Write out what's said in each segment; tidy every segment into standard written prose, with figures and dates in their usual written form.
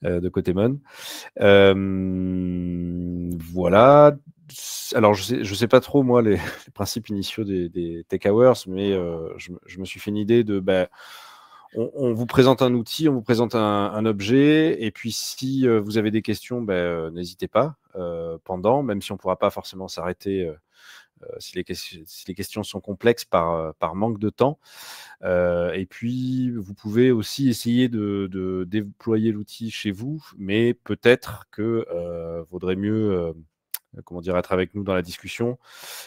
de Cotemon. Voilà. Alors, je sais pas trop, moi, les principes initiaux des Tech Hours, mais je me suis fait une idée de... on vous présente un outil, on vous présente un objet, et puis si vous avez des questions, n'hésitez pas pendant, même si on ne pourra pas forcément s'arrêter si les questions sont complexes par manque de temps. Et puis, vous pouvez aussi essayer de déployer l'outil chez vous, mais peut-être que vaudrait mieux comment dire, être avec nous dans la discussion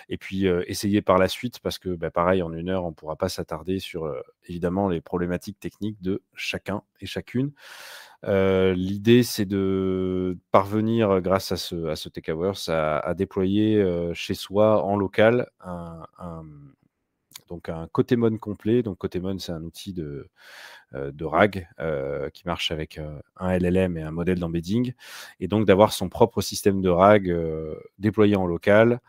et puis essayer par la suite parce que pareil, en 1 heure, on ne pourra pas s'attarder sur évidemment les problématiques techniques de chacun et chacune. L'idée, c'est de parvenir, grâce à ce Tech Hours, à déployer chez soi en local donc un Cotemon complet. Donc Cotemon, c'est un outil de RAG qui marche avec un LLM et un modèle d'embedding. Et donc d'avoir son propre système de RAG déployé en local,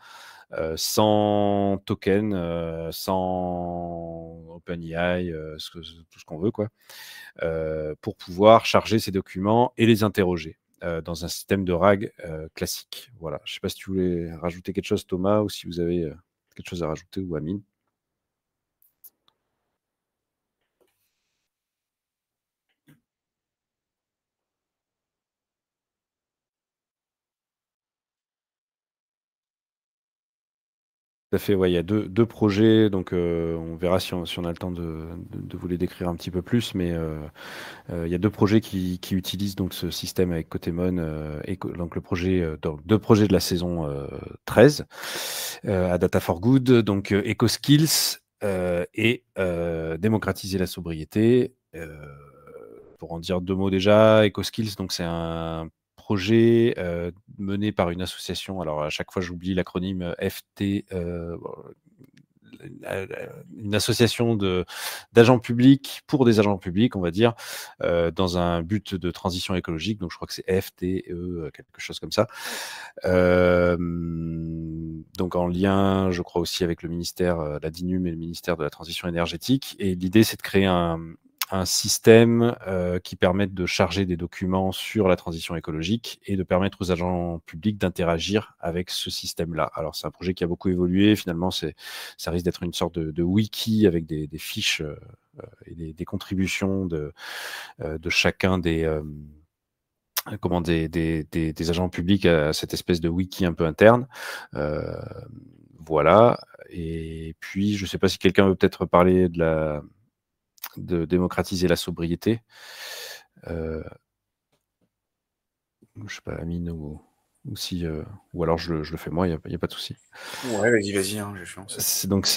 sans token, sans OpenAI, tout ce qu'on veut, quoi, pour pouvoir charger ces documents et les interroger dans un système de RAG classique. Voilà. Je ne sais pas si tu voulais rajouter quelque chose, Thomas, ou si vous avez quelque chose à rajouter, ou Amine. Tout à fait, ouais, il y a deux projets, donc on verra si on a le temps de vous les décrire un petit peu plus, mais il y a deux projets qui utilisent donc ce système avec Cotemon, donc deux projets de la saison 13 à Data for Good, donc EcoSkills et démocratiser la sobriété. Pour en dire 2 mots déjà, EcoSkills, donc c'est un projet mené par une association. Alors à chaque fois, j'oublie l'acronyme FT. Une association d'agents publics pour des agents publics, on va dire, dans un but de transition écologique. Donc, je crois que c'est FTE, quelque chose comme ça. Donc, en lien, je crois aussi avec le ministère, la DINUM et le ministère de la Transition énergétique. Et l'idée, c'est de créer un système qui permette de charger des documents sur la transition écologique et de permettre aux agents publics d'interagir avec ce système-là. Alors, c'est un projet qui a beaucoup évolué. Finalement, ça risque d'être une sorte de wiki avec des fiches et des contributions de chacun des agents publics à cette espèce de wiki un peu interne. Voilà. Et puis, je ne sais pas si quelqu'un veut peut-être parler de démocratiser la sobriété. Je ne sais pas, Amine, ou si, ou alors je le fais moi, il n'y a pas de souci. Ouais, vas-y, hein, je lance. Donc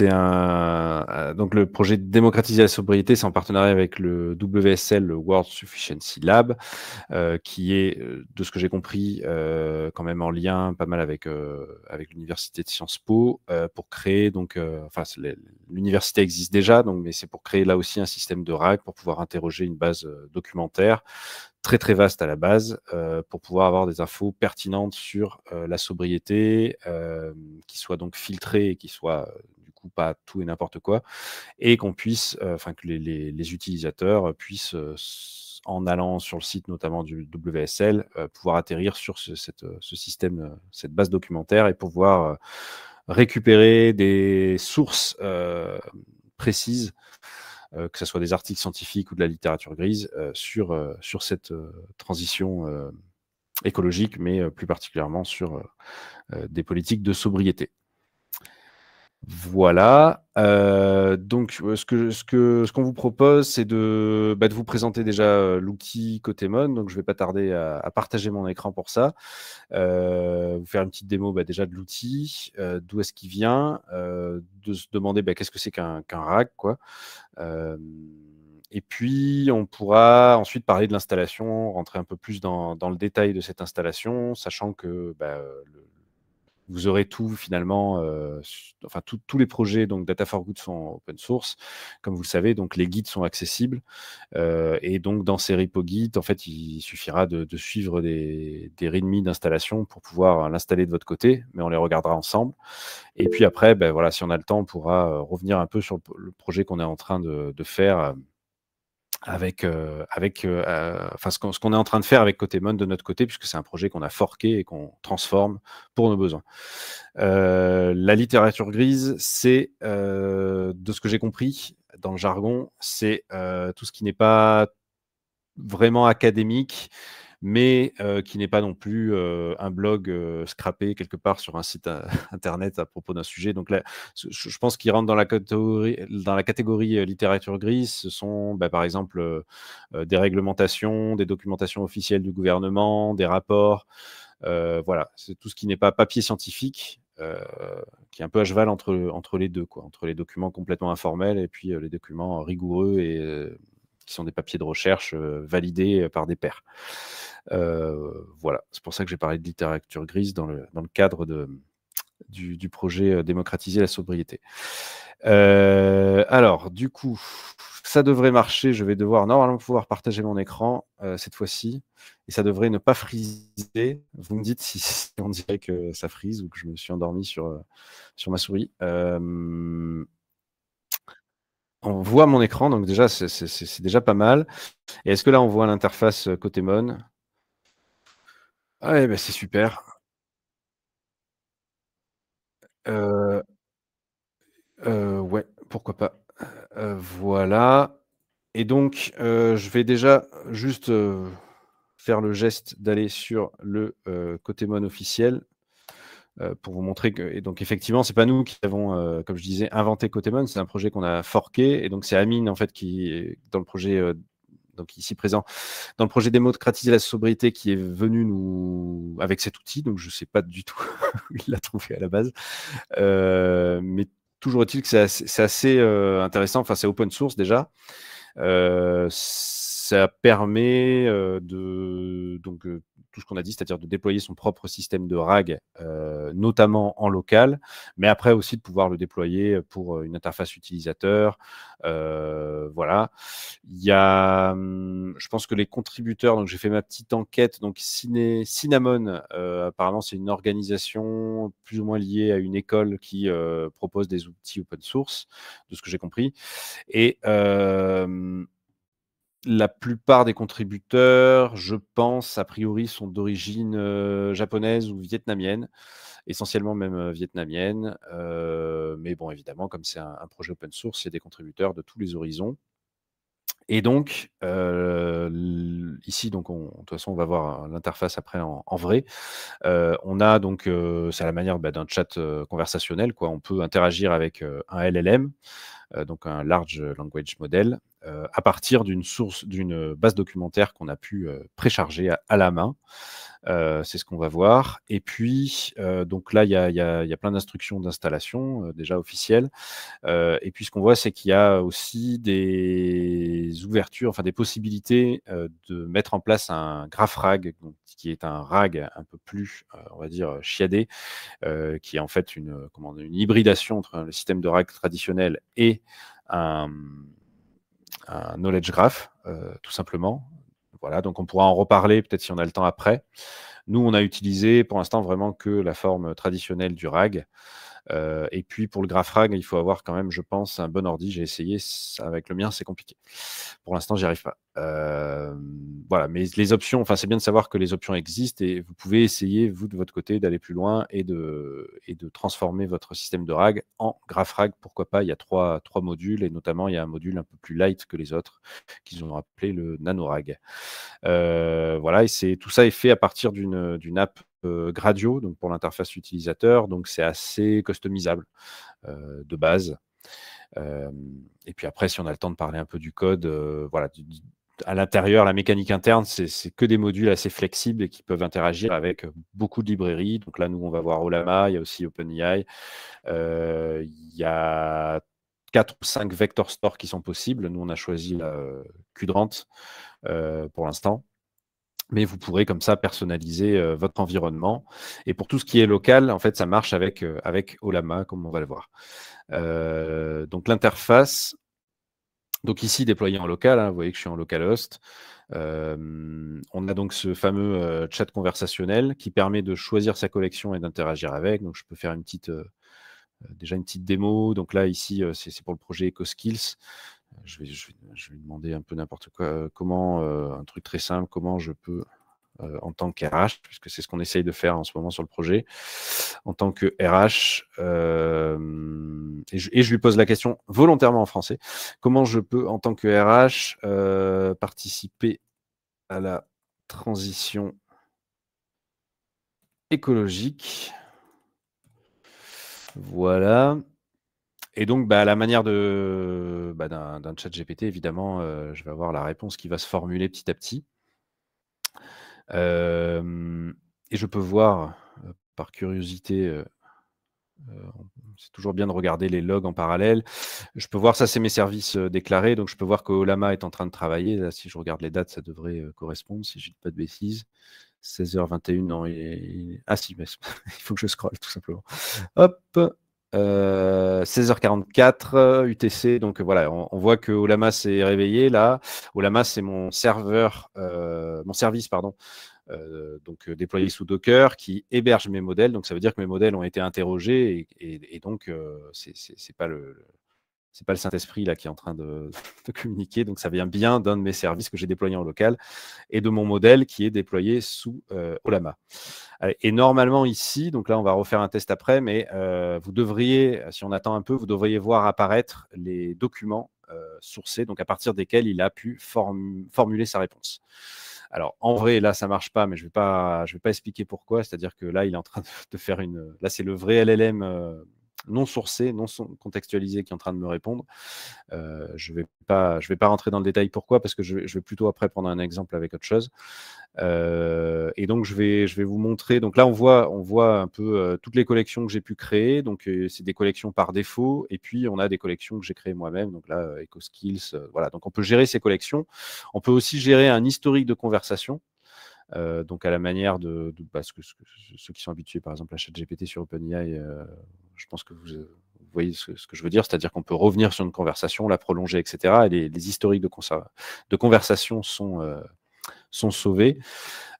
donc le projet de démocratiser la sobriété, c'est en partenariat avec le WSL, le World Sufficiency Lab, qui est, de ce que j'ai compris, quand même en lien pas mal avec l'université de Sciences Po, pour créer donc, enfin l'université existe déjà, donc, mais c'est pour créer là aussi un système de RAG pour pouvoir interroger une base documentaire très très vaste à la base, pour pouvoir avoir des infos pertinentes sur la sobriété, qui soient donc filtrées et qui soient du coup pas tout et n'importe quoi, et qu'on puisse, enfin que les utilisateurs puissent, en allant sur le site notamment du WSL, pouvoir atterrir sur ce système, cette base documentaire, et pouvoir récupérer des sources précises, que ce soit des articles scientifiques ou de la littérature grise, sur cette transition écologique, mais plus particulièrement sur des politiques de sobriété. Voilà. Donc, ce qu'on vous propose, c'est de vous présenter déjà l'outil Cotemon. Donc, je ne vais pas tarder à partager mon écran pour ça. Vous faire une petite démo déjà de l'outil, d'où est-ce qu'il vient, de se demander qu'est-ce que c'est qu'un RAG, quoi. Et puis, on pourra ensuite parler de l'installation, rentrer un peu plus dans le détail de cette installation, sachant que vous aurez tout finalement, enfin tous les projets donc Data for Good sont open source, comme vous le savez, donc les guides sont accessibles, et donc dans ces repos guides, en fait, il suffira de suivre des readme d'installation pour pouvoir l'installer de votre côté, mais on les regardera ensemble. Et puis après, voilà, si on a le temps, on pourra revenir un peu sur le projet qu'on est en train de faire enfin, ce qu'on est en train de faire avec Cotemon de notre côté, puisque c'est un projet qu'on a forqué et qu'on transforme pour nos besoins. La littérature grise, c'est, de ce que j'ai compris dans le jargon, c'est tout ce qui n'est pas vraiment académique, mais qui n'est pas non plus un blog scrappé quelque part sur un site internet à propos d'un sujet. Donc là, je pense qu'il rentre dans la catégorie littérature grise. Ce sont, par exemple, des réglementations, des documentations officielles du gouvernement, des rapports. Voilà, c'est tout ce qui n'est pas papier scientifique, qui est un peu à cheval entre les deux, quoi, entre les documents complètement informels et puis les documents rigoureux et qui sont des papiers de recherche validés par des pairs. Voilà, c'est pour ça que j'ai parlé de littérature grise dans le cadre du projet Démocratiser la sobriété. Alors, du coup, ça devrait marcher. Je vais devoir normalement pouvoir partager mon écran cette fois-ci. Et ça devrait ne pas friser. Vous me dites si on dirait que ça frise ou que je me suis endormi sur ma souris. On voit mon écran, donc déjà, c'est déjà pas mal. Et est-ce que là, on voit l'interface Cotemon? Ouais, c'est super. Ouais, pourquoi pas. Voilà. Et donc, je vais déjà juste faire le geste d'aller sur le Cotemon officiel pour vous montrer que. Et donc, effectivement, c'est pas nous qui avons, comme je disais, inventé Cotemon. C'est un projet qu'on a forqué. Et donc, c'est Amine, en fait, qui est dans le projet. Donc ici présent, dans le projet Démocratiser la sobriété, qui est venu nous avec cet outil. Donc, je ne sais pas du tout où il l'a trouvé à la base. Mais toujours est-il que c'est assez intéressant. Enfin, c'est open source déjà. Ça permet donc tout ce qu'on a dit, c'est-à-dire de déployer son propre système de RAG, notamment en local, mais après aussi de pouvoir le déployer pour une interface utilisateur. Voilà. Il y a, je pense que les contributeurs, donc j'ai fait ma petite enquête, donc Cinnamon, apparemment c'est une organisation plus ou moins liée à une école qui propose des outils open source, de ce que j'ai compris. Et la plupart des contributeurs, je pense, a priori, sont d'origine japonaise ou vietnamienne, essentiellement même vietnamienne. Mais bon, évidemment, comme c'est un projet open source, il y a des contributeurs de tous les horizons. Et donc, ici, donc de toute façon, on va voir l'interface après en vrai. On a donc, c'est à la manière d'un chat conversationnel, quoi. On peut interagir avec un LLM, donc un Large Language Model, à partir d'une base documentaire qu'on a pu précharger à la main. C'est ce qu'on va voir. Et puis, donc là, il y a plein d'instructions d'installation déjà officielles. Et puis, ce qu'on voit, c'est qu'il y a aussi des ouvertures, enfin des possibilités de mettre en place un GraphRag, donc, qui est un RAG un peu plus, on va dire, chiadé, qui est en fait une hybridation entre le système de RAG traditionnel et un knowledge graph, tout simplement. Voilà, donc on pourra en reparler peut-être si on a le temps après. Nous, on a utilisé pour l'instant vraiment que la forme traditionnelle du RAG. Et puis pour le GraphRag, il faut avoir quand même, je pense, un bon ordi. J'ai essayé, avec le mien, c'est compliqué. Pour l'instant, j'y arrive pas. Voilà, mais les options, enfin, c'est bien de savoir que les options existent et vous pouvez essayer, vous, de votre côté, d'aller plus loin et de transformer votre système de RAG en GraphRag. Pourquoi pas? Il y a trois modules et notamment, il y a un module un peu plus light que les autres qu'ils ont appelé le NanoRag. Voilà, et tout ça est fait à partir d'une app Gradio, donc pour l'interface utilisateur, donc c'est assez customisable de base. Et puis après, si on a le temps de parler un peu du code, voilà, à l'intérieur, la mécanique interne, c'est que des modules assez flexibles et qui peuvent interagir avec beaucoup de librairies. Donc là, nous, on va voir Ollama, il y a aussi OpenAI, il y a 4 ou 5 vector stores qui sont possibles. Nous, on a choisi Qdrant pour l'instant. Mais vous pourrez comme ça personnaliser votre environnement. Et pour tout ce qui est local, en fait, ça marche avec Ollama, comme on va le voir. Donc l'interface, donc ici déployée en local, hein, vous voyez que je suis en localhost. On a donc ce fameux chat conversationnel qui permet de choisir sa collection et d'interagir avec. Donc je peux faire déjà une petite démo. Donc là, ici, c'est pour le projet EcoSkills. je vais lui demander un peu n'importe quoi. Comment, un truc très simple, comment je peux, en tant qu'RH, puisque c'est ce qu'on essaye de faire en ce moment sur le projet, en tant que RH, et je lui pose la question volontairement en français, comment je peux, en tant que RH, participer à la transition écologique. Voilà. Et donc, à la manière d'un chat GPT, évidemment, je vais avoir la réponse qui va se formuler petit à petit. Et je peux voir, par curiosité, c'est toujours bien de regarder les logs en parallèle. Je peux voir, ça c'est mes services déclarés, donc je peux voir que Olama est en train de travailler. Là, si je regarde les dates, ça devrait correspondre, si je dis pas de bêtises. 16h21, non, ah si, mais il faut que je scrolle tout simplement. Hop, 16h44 UTC, donc voilà, on voit que Olama s'est réveillé là. Olama, c'est mon serveur, mon service, pardon, donc déployé sous Docker, qui héberge mes modèles. Donc ça veut dire que mes modèles ont été interrogés et donc c'est pas le Saint-Esprit là qui est en train de communiquer. Donc ça vient bien d'un de mes services que j'ai déployé en local et de mon modèle qui est déployé sous Olama. Et normalement ici, donc là on va refaire un test après, mais vous devriez, si on attend un peu, vous devriez voir apparaître les documents sourcés, donc à partir desquels il a pu formuler sa réponse. Alors en vrai, là ça marche pas, mais je vais pas expliquer pourquoi. C'est-à-dire que là il est en train de faire là c'est le vrai LLM non sourcé, non contextualisé qui est en train de me répondre. Je vais pas rentrer dans le détail pourquoi, parce que je vais plutôt après prendre un exemple avec autre chose. Et donc je vais vous montrer. Donc là on voit un peu toutes les collections que j'ai pu créer. Donc c'est des collections par défaut, et puis on a des collections que j'ai créées moi-même. Donc là EcoSkills, voilà. Donc on peut gérer ces collections. On peut aussi gérer un historique de conversation. Donc à la manière de ceux qui sont habitués par exemple à ChatGPT sur OpenAI, je pense que vous voyez ce que je veux dire, c'est-à-dire qu'on peut revenir sur une conversation, la prolonger, etc. Et les historiques de conversation sont sauvés.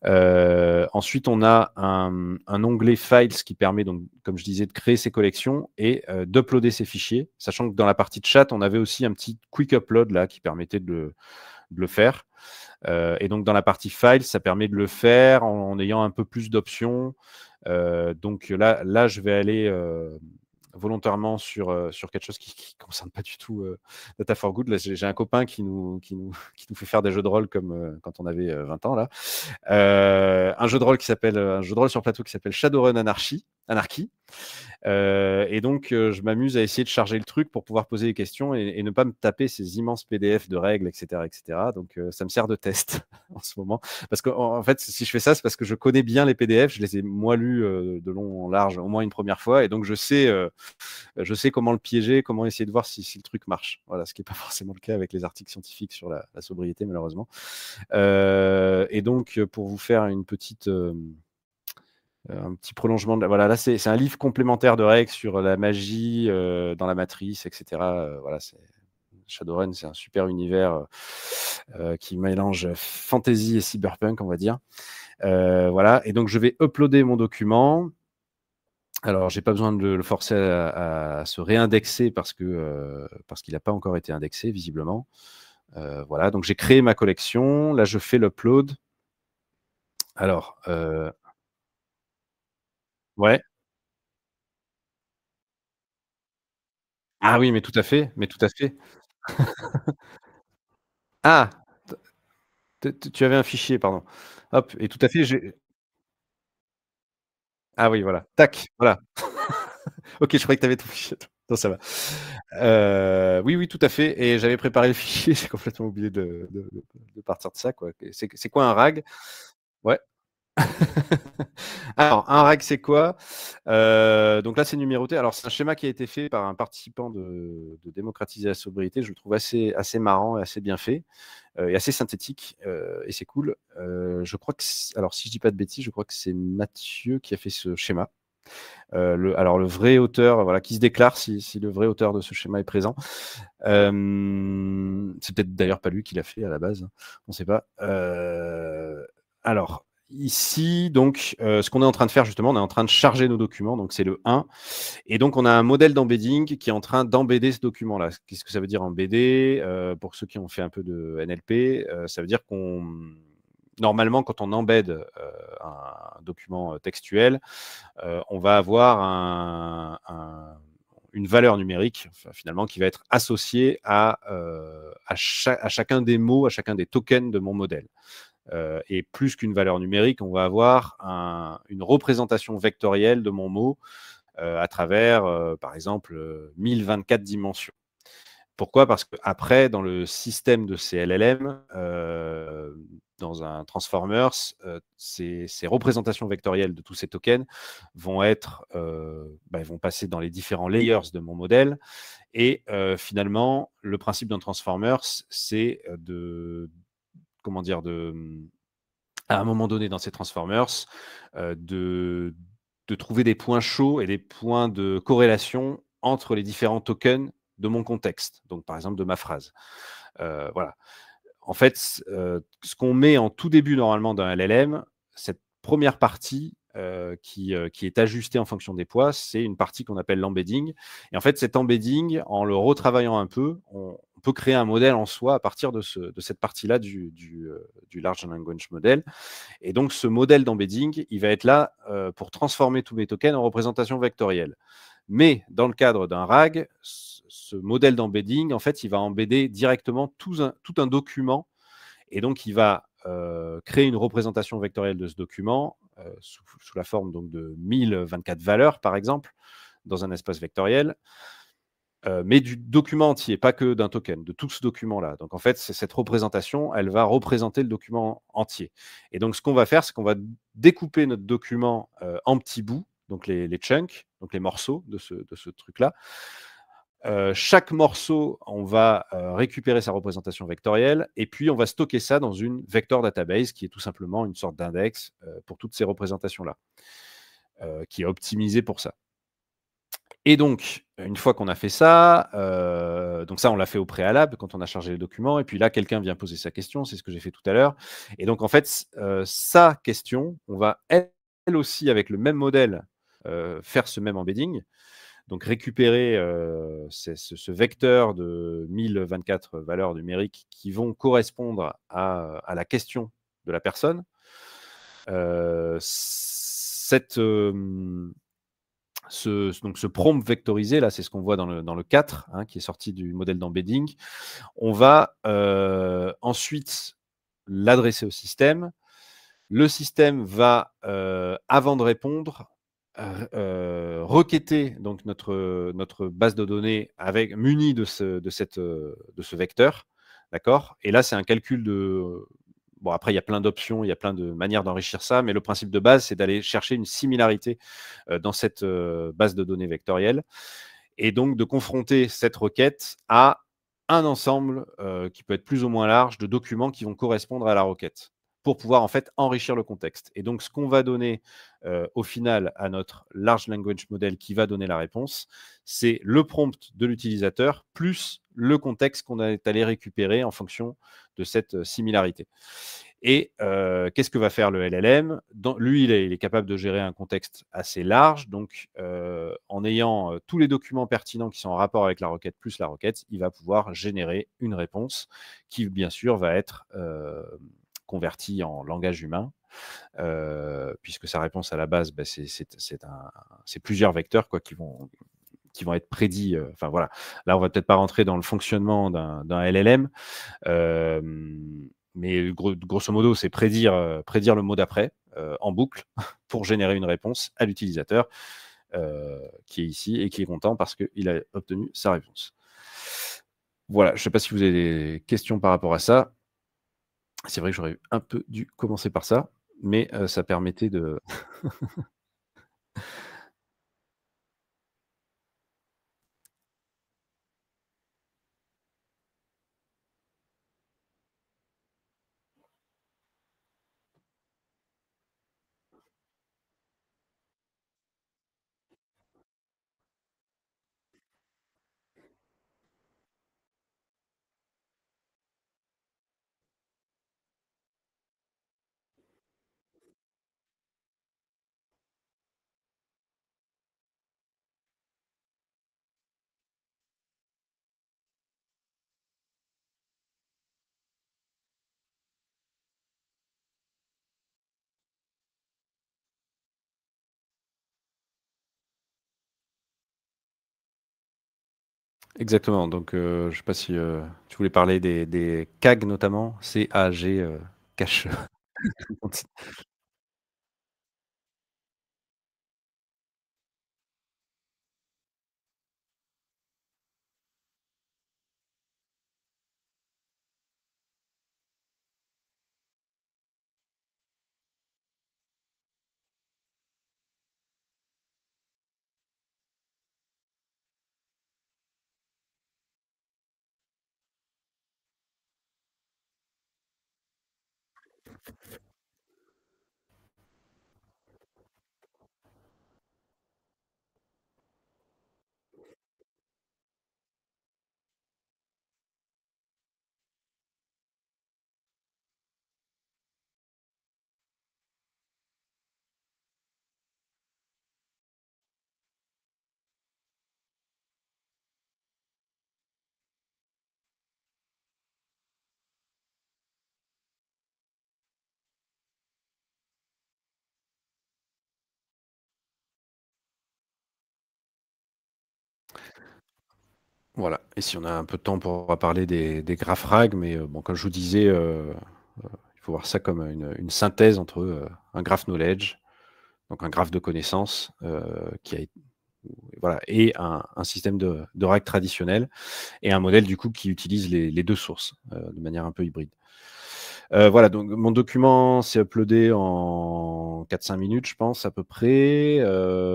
Ensuite, on a un onglet Files qui permet, donc, comme je disais, de créer ces collections et d'uploader ces fichiers, sachant que dans la partie de chat, on avait aussi un petit quick upload là qui permettait de le faire. Et donc, dans la partie Files, ça permet de le faire en ayant un peu plus d'options. Donc là, je vais aller volontairement sur quelque chose qui ne concerne pas du tout Data for Good. Là, j'ai un copain qui nous fait faire des jeux de rôle comme quand on avait 20 ans là. Un jeu de rôle sur plateau qui s'appelle Shadowrun Anarchy. Et donc, je m'amuse à essayer de charger le truc pour pouvoir poser des questions et ne pas me taper ces immenses PDF de règles, etc. Donc, ça me sert de test en ce moment. Parce qu'en fait, si je fais ça, c'est parce que je connais bien les PDF. Je les ai, moi, lus de long en large au moins une première fois. Et donc, je sais comment le piéger, comment essayer de voir si le truc marche. Voilà, ce qui n'est pas forcément le cas avec les articles scientifiques sur la sobriété, malheureusement. Et donc, pour vous faire une petite... un petit prolongement voilà, là c'est un livre complémentaire de règles sur la magie dans la matrice, etc. Voilà, Shadowrun, c'est un super univers qui mélange fantasy et cyberpunk, on va dire. Voilà, et donc je vais uploader mon document. Alors, j'ai pas besoin de le forcer à se réindexer parce qu'il n'a pas encore été indexé, visiblement. Voilà, donc j'ai créé ma collection. Là, je fais l'upload. Alors, ouais. Ah oui, mais tout à fait, Ah! Tu avais un fichier, pardon. Hop, et tout à fait, ah oui, voilà, tac, voilà. OK, je croyais que tu avais ton fichier. Non, ça va. Oui, oui, tout à fait, et j'avais préparé le fichier, j'ai complètement oublié de partir de ça, quoi. C'est quoi un RAG? Ouais. Alors, un RAG, c'est quoi? Donc là, c'est numéroté. Alors, c'est un schéma qui a été fait par un participant de démocratiser la sobriété. Je le trouve assez marrant et assez bien fait, et assez synthétique, et c'est cool. Je crois que alors, si je dis pas de bêtises, je crois que c'est Mathieu qui a fait ce schéma. Alors le vrai auteur, voilà, qui se déclare si le vrai auteur de ce schéma est présent. C'est peut-être d'ailleurs pas lui qui l'a fait à la base, on ne sait pas. Alors, ici, donc, ce qu'on est en train de faire justement, on est en train de charger nos documents, donc c'est le 1. Et donc, on a un modèle d'embedding qui est en train d'embedder ce document-là. Qu'est-ce que ça veut dire embedder? Pour ceux qui ont fait un peu de NLP, ça veut dire qu'on normalement, quand on embed un document textuel, on va avoir une valeur numérique, enfin, finalement, qui va être associée à chacun des mots, à chacun des tokens de mon modèle. Et plus qu'une valeur numérique, on va avoir une représentation vectorielle de mon mot à travers, par exemple, 1024 dimensions. Pourquoi? Parce qu'après, dans le système de ces LLM, dans un Transformers, ces représentations vectorielles de tous ces tokens vont être, ils vont passer dans les différents layers de mon modèle. Et finalement, le principe d'un Transformers, c'est comment dire, à un moment donné dans ces Transformers, de trouver des points chauds et des points de corrélation entre les différents tokens de mon contexte, donc par exemple de ma phrase. Voilà. En fait, ce qu'on met en tout début normalement d'un LLM, cette première partie qui est ajustée en fonction des poids, c'est une partie qu'on appelle l'embedding. Et en fait, cet embedding, en le retravaillant un peu, on peut créer un modèle en soi à partir de cette partie-là du Large Language Model. Et donc, ce modèle d'embedding, il va être là pour transformer tous mes tokens en représentation vectorielle. Mais dans le cadre d'un RAG, ce modèle d'embedding, en fait, il va embedder directement tout un document. Et donc, il va créer une représentation vectorielle de ce document sous la forme donc, de 1024 valeurs, par exemple, dans un espace vectoriel. Mais du document entier, pas que d'un token, de tout ce document-là. Donc en fait, cette représentation, elle va représenter le document entier. Et donc ce qu'on va faire, c'est qu'on va découper notre document en petits bouts, donc les chunks, donc les morceaux de ce truc-là. Chaque morceau, on va récupérer sa représentation vectorielle et puis on va stocker ça dans une vector database qui est tout simplement une sorte d'index pour toutes ces représentations-là, qui est optimisée pour ça. Et donc, une fois qu'on a fait ça, donc ça, on l'a fait au préalable quand on a chargé les documents. Et puis là, quelqu'un vient poser sa question. C'est ce que j'ai fait tout à l'heure. Et donc, en fait, sa question, on va elle aussi, avec le même modèle, faire ce même embedding. Donc, récupérer ce vecteur de 1024 valeurs numériques qui vont correspondre à la question de la personne. Donc ce prompt vectorisé, là, c'est ce qu'on voit dans le 4, hein, qui est sorti du modèle d'embedding. On va ensuite l'adresser au système. Le système va, avant de répondre, requêter donc notre base de données munie de ce vecteur. D'accord? Et là, c'est un calcul de. Bon, après, il y a plein d'options, il y a plein de manières d'enrichir ça, mais le principe de base, c'est d'aller chercher une similarité dans cette base de données vectorielle et donc de confronter cette requête à un ensemble qui peut être plus ou moins large de documents qui vont correspondre à la requête pour pouvoir en fait enrichir le contexte. Et donc, ce qu'on va donner au final à notre large language model qui va donner la réponse, c'est le prompt de l'utilisateur plus le contexte qu'on est allé récupérer en fonction de cette similarité. Et qu'est-ce que va faire le LLM? Lui, il est capable de gérer un contexte assez large. Donc, en ayant tous les documents pertinents qui sont en rapport avec la requête plus la requête, il va pouvoir générer une réponse qui, bien sûr, va être convertie en langage humain, puisque sa réponse à la base, c'est plusieurs vecteurs quoi, qui vont être prédits. Enfin voilà, là on va peut-être pas rentrer dans le fonctionnement d'un LLM, mais grosso modo, c'est prédire le mot d'après en boucle pour générer une réponse à l'utilisateur qui est ici et qui est content parce qu'il a obtenu sa réponse. Voilà, je ne sais pas si vous avez des questions par rapport à ça. C'est vrai que j'aurais un peu dû commencer par ça, mais ça permettait de Exactement, donc je sais pas si, tu voulais parler des CAG notamment, CAG, cache. Voilà, et si on a un peu de temps, on pourra parler des graphes RAG, mais bon, comme je vous disais, il faut voir ça comme une synthèse entre, un graph knowledge, donc un graphe de connaissances, qui a été voilà, et un système de RAG traditionnel et un modèle du coup qui utilise les 2 sources, de manière un peu hybride. Voilà, donc mon document s'est uploadé en 4-5 minutes, je pense à peu près.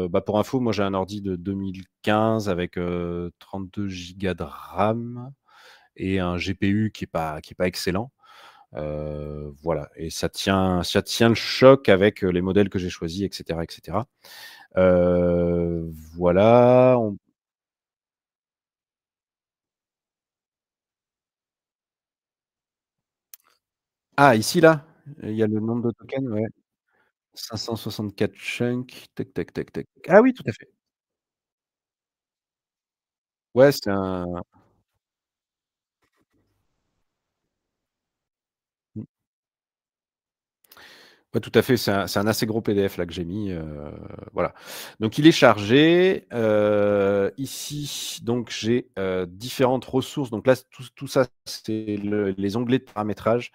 Bah, pour info, moi j'ai un ordi de 2015 avec, 32 gigas de RAM et un GPU qui est pas excellent. Voilà, et ça tient le choc avec, les modèles que j'ai choisis et cetera et cetera. Voilà, on ah ici là, il y a le nombre de tokens, ouais. 564 chunks, tac, tac, tac, tac. Ah oui, tout à fait. Ouais, c'est un mmh, ouais, tout à fait, c'est un assez gros PDF là que j'ai mis, voilà. Donc il est chargé, ici donc j'ai, différentes ressources. Donc là, tout ça, c'est les onglets de paramétrage.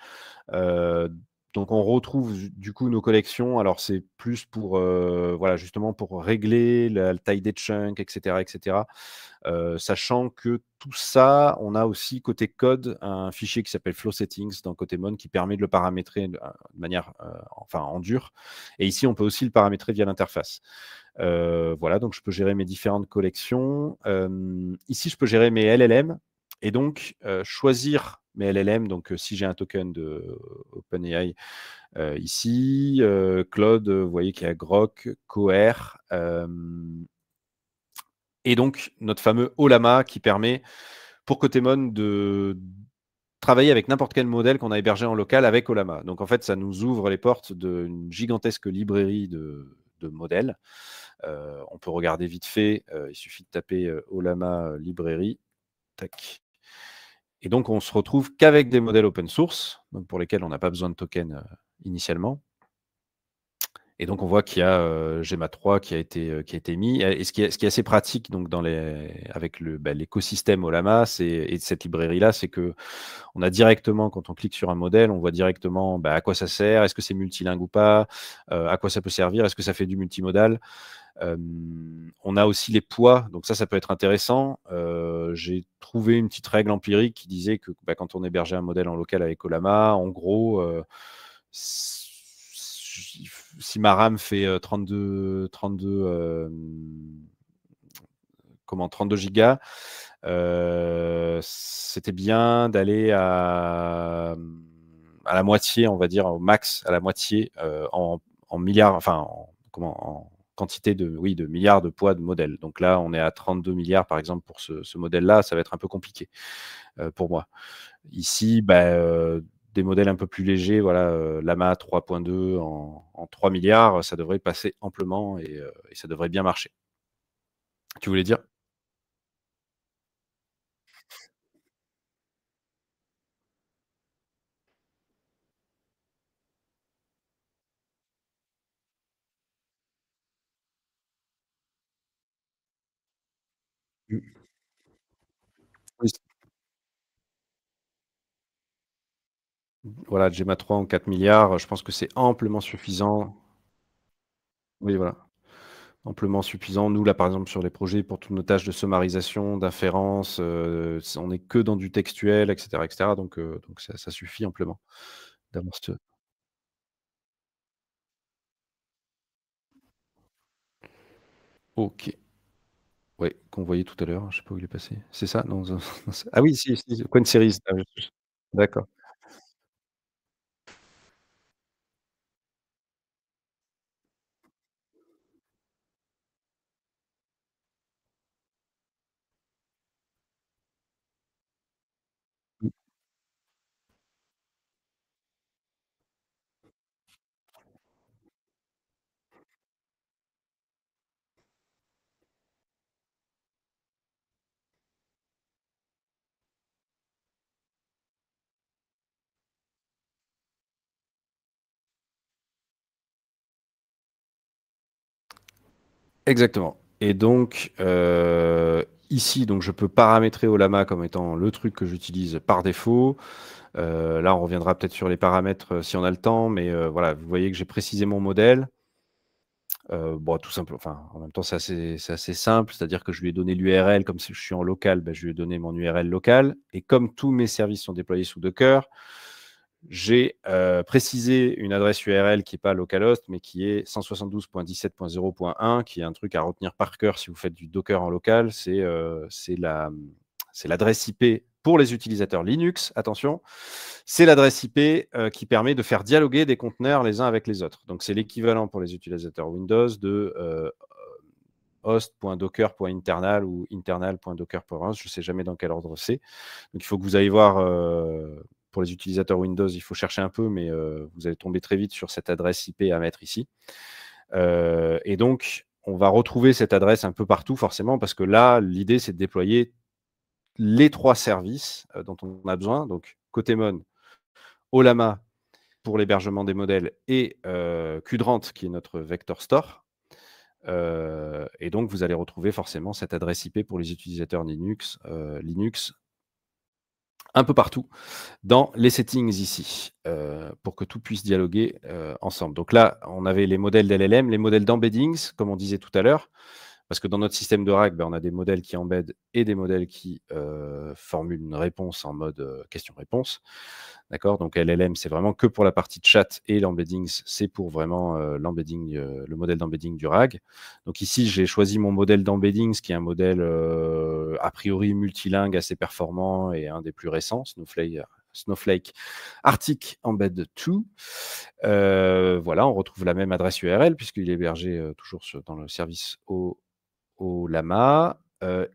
Heu, donc on retrouve du coup nos collections. Alors c'est plus pour, voilà, justement pour régler la taille des chunks et cetera et cetera. Sachant que tout ça, on a aussi côté code un fichier qui s'appelle flow settings dans Cotemon qui permet de le paramétrer de manière, enfin en dur, et ici on peut aussi le paramétrer via l'interface. Voilà, donc je peux gérer mes différentes collections. Ici je peux gérer mes LLM et donc choisir mes LLM. Donc si j'ai un token de OpenAI, ici, Claude, vous voyez qu'il y a Grok, Cohere, et donc notre fameux Ollama qui permet pour Cotemon de travailler avec n'importe quel modèle qu'on a hébergé en local avec Ollama. Donc en fait, ça nous ouvre les portes d'une gigantesque librairie de modèles. On peut regarder vite fait, il suffit de taper, Ollama, librairie, tac, et donc on se retrouve qu'avec des modèles open source, donc pour lesquels on n'a pas besoin de token, initialement. Et donc on voit qu'il y a, Gemma 3 qui a été mis, et ce qui est assez pratique donc avec l'écosystème Ollama, et cette librairie-là, c'est que on a directement, quand on clique sur un modèle, on voit directement, à quoi ça sert, est-ce que c'est multilingue ou pas, à quoi ça peut servir, est-ce que ça fait du multimodal. On a aussi les poids, donc ça peut être intéressant. J'ai trouvé une petite règle empirique qui disait que, quand on hébergeait un modèle en local avec Ollama, en gros, si ma RAM fait, 32, 32 gigas, c'était bien d'aller à la moitié, on va dire, au max, à la moitié, en milliards, enfin, en quantité de milliards de poids de modèle. Donc là, on est à 32 milliards, par exemple, pour ce modèle-là, ça va être un peu compliqué, pour moi. Ici, des modèles un peu plus légers, voilà, Llama 3.2 en 3 milliards, ça devrait passer amplement, et ça devrait bien marcher. Tu voulais dire? Mmh. Voilà, GEMA 3 en 4 milliards, je pense que c'est amplement suffisant. Oui, voilà, amplement suffisant. Nous, là, par exemple, sur les projets, pour toutes nos tâches de sommarisation, d'inférence, on est que dans du textuel, et cetera, donc ça suffit amplement d'avoir ce. OK. Ouais, qu'on voyait tout à l'heure, je sais pas où il est passé. C'est ça? Non, ah oui, si, si, Coin Series. Ah oui, d'accord. Mmh. Exactement, et donc ici, donc je peux paramétrer Ollama comme étant le truc que j'utilise par défaut. Là, on reviendra peut-être sur les paramètres, si on a le temps, mais voilà, vous voyez que j'ai précisé mon modèle. Bon, tout simple, enfin, en même temps, c'est assez simple, c'est-à-dire que je lui ai donné l'URL, comme si je suis en local, ben, je lui ai donné mon URL local, et comme tous mes services sont déployés sous Docker, j'ai précisé une adresse URL qui est pas localhost, mais qui est 172.17.0.1, qui est un truc à retenir par cœur si vous faites du Docker en local. C'est l'adresse IP pour les utilisateurs Linux. Attention, c'est l'adresse IP qui permet de faire dialoguer des conteneurs les uns avec les autres. Donc, c'est l'équivalent pour les utilisateurs Windows de host.docker.internal ou internal.docker.host. Je ne sais jamais dans quel ordre c'est. Donc, il faut que vous allez voir, pour les utilisateurs Windows, il faut chercher un peu, mais vous allez tomber très vite sur cette adresse IP à mettre ici. Et donc, on va retrouver cette adresse un peu partout, forcément, parce que là, l'idée, c'est de déployer les 3 services dont on a besoin. Donc, côté Mon, Ollama pour l'hébergement des modèles et Qdrant, qui est notre vector store. Et donc, vous allez retrouver forcément cette adresse IP pour les utilisateurs Linux un peu partout dans les settings ici, pour que tout puisse dialoguer ensemble. Donc là, on avait les modèles d'LLM, les modèles d'embeddings, comme on disait tout à l'heure, parce que dans notre système de RAG, ben, on a des modèles qui embed et des modèles qui formulent une réponse en mode question-réponse. D'accord? Donc LLM, c'est vraiment que pour la partie de chat, et l'embeddings, c'est pour vraiment l'embedding, le modèle d'embedding du RAG. Donc ici, j'ai choisi mon modèle d'embeddings, qui est un modèle a priori multilingue, assez performant et un des plus récents, Snowflake Arctic Embed 2. Voilà, on retrouve la même adresse URL puisqu'il est hébergé toujours dans le service au Llama.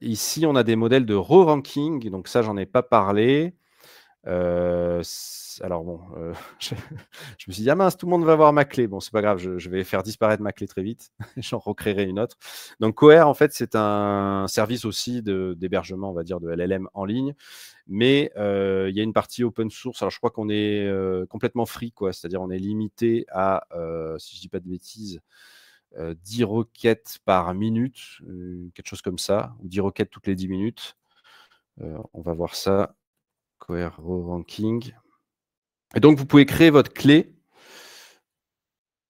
Ici, on a des modèles de re-ranking, donc ça, j'en ai pas parlé. Alors bon, je me suis dit: «Ah mince, tout le monde va avoir ma clé». Bon, c'est pas grave, je vais faire disparaître ma clé très vite. J'en recréerai une autre. Donc Cohere, en fait, c'est un service aussi d'hébergement, on va dire, de LLM en ligne, mais il y a une partie open source. Alors je crois qu'on est complètement free, quoi. C'est-à-dire on est limité à, si je dis pas de bêtises, 10 requêtes par minute, quelque chose comme ça, ou 10 requêtes toutes les 10 minutes. On va voir ça. Cohere Ranking. Et donc, vous pouvez créer votre clé.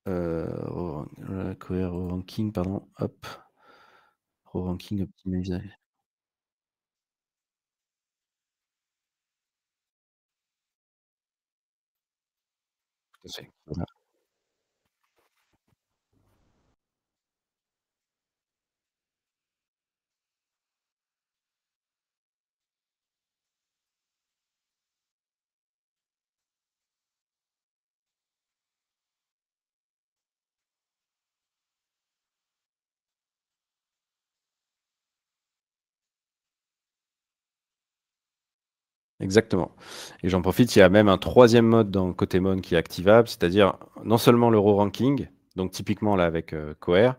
Cohere Ranking, pardon. Hop. Ranking optimisé. Tout à fait. Voilà. Exactement. Et j'en profite, il y a même un troisième mode dans côté Mon qui est activable, c'est-à-dire non seulement le ranking, donc typiquement là avec Cohere,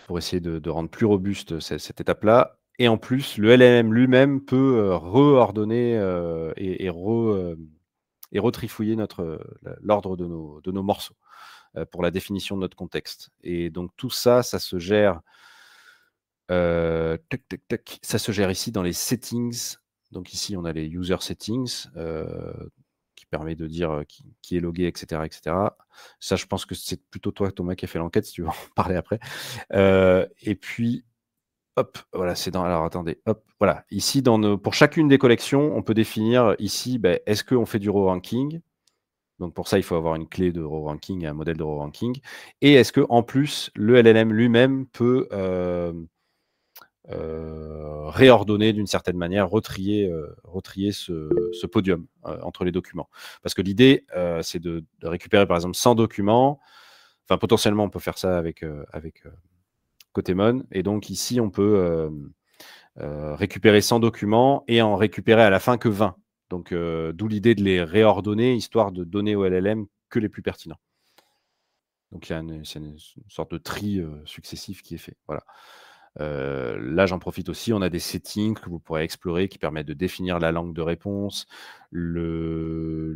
pour essayer de rendre plus robuste cette étape-là. Et en plus, le LLM lui-même peut reordonner et retrifouiller l'ordre de nos morceaux pour la définition de notre contexte. Et donc tout ça, ça se gère, tac, tac, tac, ça se gère ici dans les settings. Donc ici, on a les user settings qui permet de dire qui est logué, etc., etc. Ça, je pense que c'est plutôt toi, Thomas, qui a fait l'enquête, si tu veux en parler après. Et puis, hop, voilà, c'est dans. Alors attendez, hop, voilà. Ici, pour chacune des collections, on peut définir ici, est-ce qu'on fait du row ranking? Donc pour ça, il faut avoir une clé de row ranking et un modèle de row ranking. Et est-ce que en plus, le LLM lui-même peut réordonner d'une certaine manière, retrier ce podium entre les documents. Parce que l'idée, c'est de récupérer par exemple 100 documents. Enfin, potentiellement, on peut faire ça avec Cotemon. Et donc ici, on peut récupérer 100 documents et en récupérer à la fin que 20. Donc, d'où l'idée de les réordonner, histoire de donner au LLM que les plus pertinents. Donc, c'est une sorte de tri successif qui est fait. Voilà. Là, j'en profite aussi. On a des settings que vous pourrez explorer qui permettent de définir la langue de réponse, le